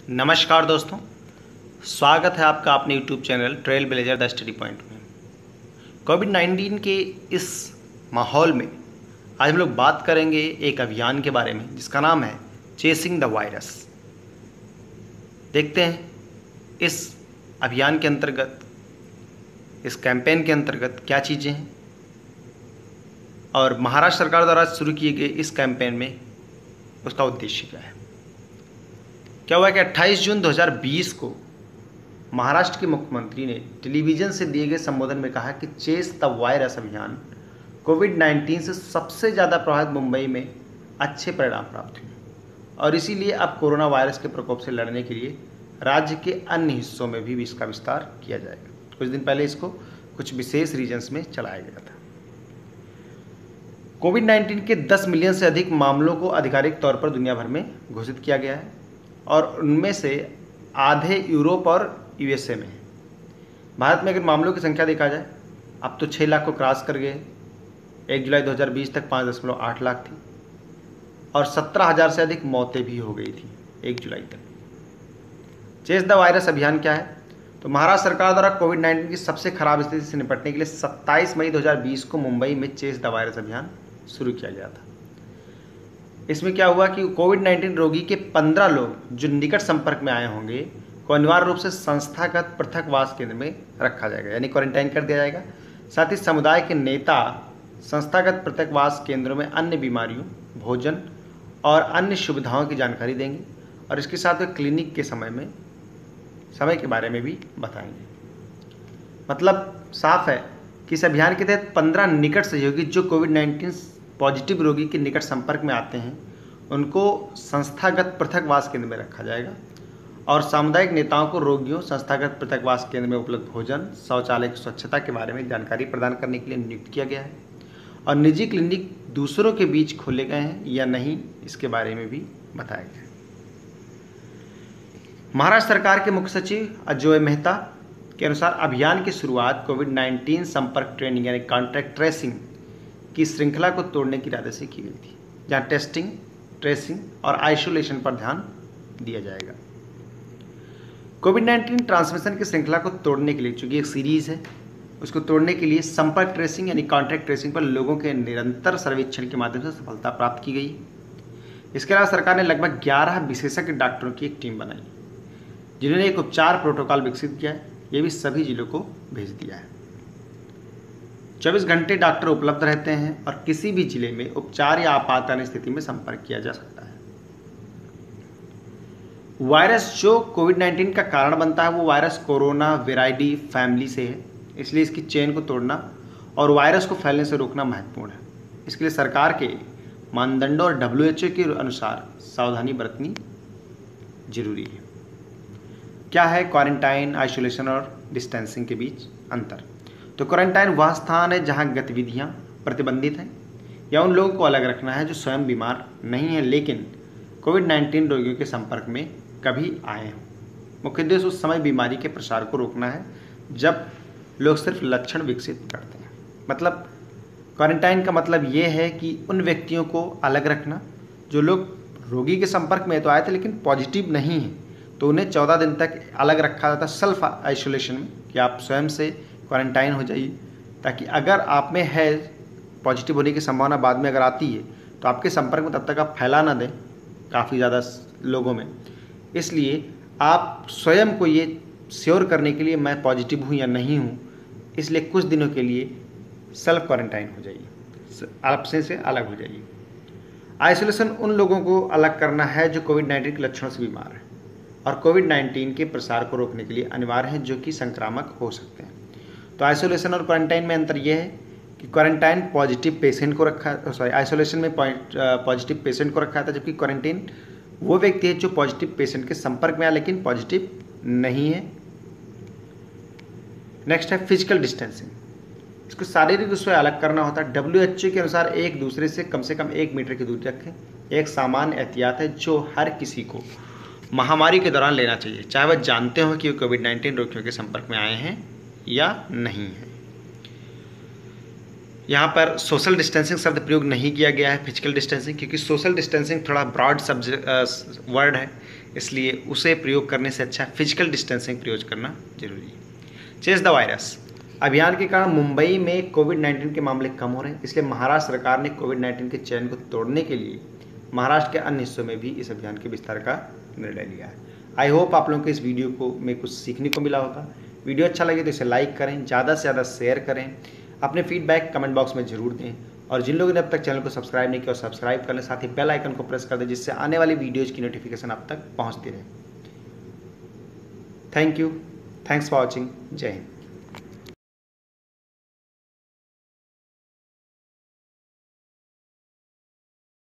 नमस्कार दोस्तों, स्वागत है आपका अपने YouTube channel trail blazer the study point में। कोविड-19 के इस माहौल में आज हम लोग बात करेंगे एक अभियान के बारे में जिसका नाम है चेसिंग द वायरस। देखते हैं इस अभियान के अंतर्गत, इस कैंपेन के अंतर्गत क्या चीज़ें हैं और महाराष्ट्र सरकार द्वारा शुरू किए गए इस कैंपेन में उसका उद्देश्य क्या है। क्या हुआ कि 28 जून 2020 को महाराष्ट्र के मुख्यमंत्री ने टेलीविज़न से दिए गए संबोधन में कहा कि चेस द वायरस अभियान कोविड-19 से सबसे ज़्यादा प्रभावित मुंबई में अच्छे परिणाम प्राप्त हुए और इसीलिए अब कोरोना वायरस के प्रकोप से लड़ने के लिए राज्य के अन्य हिस्सों में भी इसका विस्तार किया जाएगा। कुछ दिन पहले इसको कुछ विशेष रीजन्स में चलाया गया था। कोविड-19 के 10 मिलियन से अधिक मामलों को आधिकारिक तौर पर दुनिया भर में घोषित किया गया है और उनमें से आधे यूरोप और यूएसए में है। भारत में अगर मामलों की संख्या देखा जाए अब तो 6 लाख को क्रॉस कर गए। 1 जुलाई 2020 तक 5.8 लाख थी और 17,000 से अधिक मौतें भी हो गई थी 1 जुलाई तक। चेस द वायरस अभियान क्या है? तो महाराष्ट्र सरकार द्वारा कोविड-19 की सबसे खराब स्थिति से निपटने के लिए 27 मई 2020 को मुंबई में चेस द वायरस अभियान शुरू किया गया था। इसमें क्या हुआ कि कोविड-19 रोगी के 15 लोग जो निकट संपर्क में आए होंगे को अनिवार्य रूप से संस्थागत पृथकवास केंद्र में रखा जाएगा, यानी क्वारंटाइन कर दिया जाएगा। साथ ही समुदाय के नेता संस्थागत पृथकवास केंद्रों में अन्य बीमारियों, भोजन और अन्य सुविधाओं की जानकारी देंगे और इसके साथ वे क्लिनिक के समय के बारे में भी बताएंगे। मतलब साफ है कि इस अभियान के तहत 15 निकट सहयोगी जो कोविड-19 पॉजिटिव रोगी के निकट संपर्क में आते हैं उनको संस्थागत पृथकवास केंद्र में रखा जाएगा और सामुदायिक नेताओं को रोगियों संस्थागत पृथकवास केंद्र में उपलब्ध भोजन, शौचालय की स्वच्छता के बारे में जानकारी प्रदान करने के लिए नियुक्त किया गया है और निजी क्लिनिक दूसरों के बीच खोले गए हैं या नहीं इसके बारे में भी बताया गया है। महाराष्ट्र सरकार के मुख्य सचिव अजोय मेहता के अनुसार अभियान की शुरुआत कोविड-19 संपर्क ट्रेनिंग यानी कॉन्टैक्ट ट्रेसिंग की श्रृंखला को तोड़ने के इरादे से की गई थी, जहां टेस्टिंग, ट्रेसिंग और आइसोलेशन पर ध्यान दिया जाएगा। कोविड-19 ट्रांसमिशन की श्रृंखला को तोड़ने के लिए, चूंकि एक सीरीज है, उसको तोड़ने के लिए संपर्क ट्रेसिंग यानी कॉन्टैक्ट ट्रेसिंग पर लोगों के निरंतर सर्वेक्षण के माध्यम से सफलता प्राप्त की गई। इसके अलावा सरकार ने लगभग 11 विशेषज्ञ डॉक्टरों की एक टीम बनाई जिन्होंने एक उपचार प्रोटोकॉल विकसित किया है। ये भी सभी जिलों को भेज दिया है। 24 घंटे डॉक्टर उपलब्ध रहते हैं और किसी भी जिले में उपचार या आपातकालीन स्थिति में संपर्क किया जा सकता है। वायरस जो कोविड-19 का कारण बनता है वो वायरस कोरोना विराइडी फैमिली से है, इसलिए इसकी चेन को तोड़ना और वायरस को फैलने से रोकना महत्वपूर्ण है। इसके लिए सरकार के मानदंडों और WHO के अनुसार सावधानी बरतनी जरूरी है। क्या है क्वारंटाइन, आइसोलेशन और डिस्टेंसिंग के बीच अंतर? तो क्वारंटाइन वह स्थान है जहां गतिविधियां प्रतिबंधित हैं या उन लोगों को अलग रखना है जो स्वयं बीमार नहीं है लेकिन कोविड-19 रोगियों के संपर्क में कभी आए हों। मुख्य उद्देश्य उस समय बीमारी के प्रसार को रोकना है जब लोग सिर्फ लक्षण विकसित करते हैं। मतलब क्वारंटाइन का मतलब ये है कि उन व्यक्तियों को अलग रखना जो लोग रोगी के संपर्क में तो आए थे लेकिन पॉजिटिव नहीं है, तो उन्हें 14 दिन तक अलग रखा जाता सेल्फ आइसोलेशन में कि आप स्वयं से क्वारंटाइन हो जाइए, ताकि अगर आप में है पॉजिटिव होने की संभावना बाद में अगर आती है तो आपके संपर्क में तब तक आप फैला ना दें काफ़ी ज़्यादा लोगों में। इसलिए आप स्वयं को ये श्योर करने के लिए मैं पॉजिटिव हूँ या नहीं हूँ, इसलिए कुछ दिनों के लिए सेल्फ क्वारंटाइन हो जाइए, आपसे से अलग हो जाइए। आइसोलेशन उन लोगों को अलग करना है जो कोविड-19 के लक्षणों से बीमार है और कोविड-19 के प्रसार को रोकने के लिए अनिवार्य हैं जो कि संक्रामक हो सकते हैं। तो आइसोलेशन और क्वारंटाइन में अंतर यह है कि क्वारंटाइन पॉजिटिव पेशेंट को आइसोलेशन में पॉजिटिव पेशेंट को रखा था, जबकि क्वारंटाइन वो व्यक्ति है जो पॉजिटिव पेशेंट के संपर्क में आया लेकिन पॉजिटिव नहीं है। नेक्स्ट है फिजिकल डिस्टेंसिंग। इसको शारीरिक रूप से अलग करना होता है। WHO के अनुसार एक दूसरे से कम 1 मीटर की दूरी रखें। एक सामान्य एहतियात है जो हर किसी को महामारी के दौरान लेना चाहिए, चाहे वह जानते हो कि वो कोविड-19 रोगियों के संपर्क में आए हैं या नहीं है। यहाँ पर सोशल डिस्टेंसिंग शब्द प्रयोग नहीं किया गया है फिजिकल डिस्टेंसिंग, क्योंकि सोशल डिस्टेंसिंग थोड़ा ब्रॉड वर्ड है, इसलिए उसे प्रयोग करने से अच्छा फिजिकल डिस्टेंसिंग प्रयोग करना जरूरी है। चेस द वायरस अभियान के कारण मुंबई में कोविड-19 के मामले कम हो रहे हैं, इसलिए महाराष्ट्र सरकार ने कोविड-19 के चेन को तोड़ने के लिए महाराष्ट्र के अन्य हिस्सों में भी इस अभियान के विस्तार का निर्णय लिया है। आई होप आप लोगों को इस वीडियो को में कुछ सीखने को मिला होगा। वीडियो अच्छा लगे तो इसे लाइक करें, ज़्यादा से ज़्यादा शेयर करें, अपने फीडबैक कमेंट बॉक्स में जरूर दें, और जिन लोगों ने अब तक चैनल को सब्सक्राइब नहीं किया और सब्सक्राइब कर लें, साथ ही बेल आइकन को प्रेस कर दें, जिससे आने वाली वीडियोज़ की नोटिफिकेशन आप तक पहुँचती रहे। Thank you, thanks for watching, जय हिंद।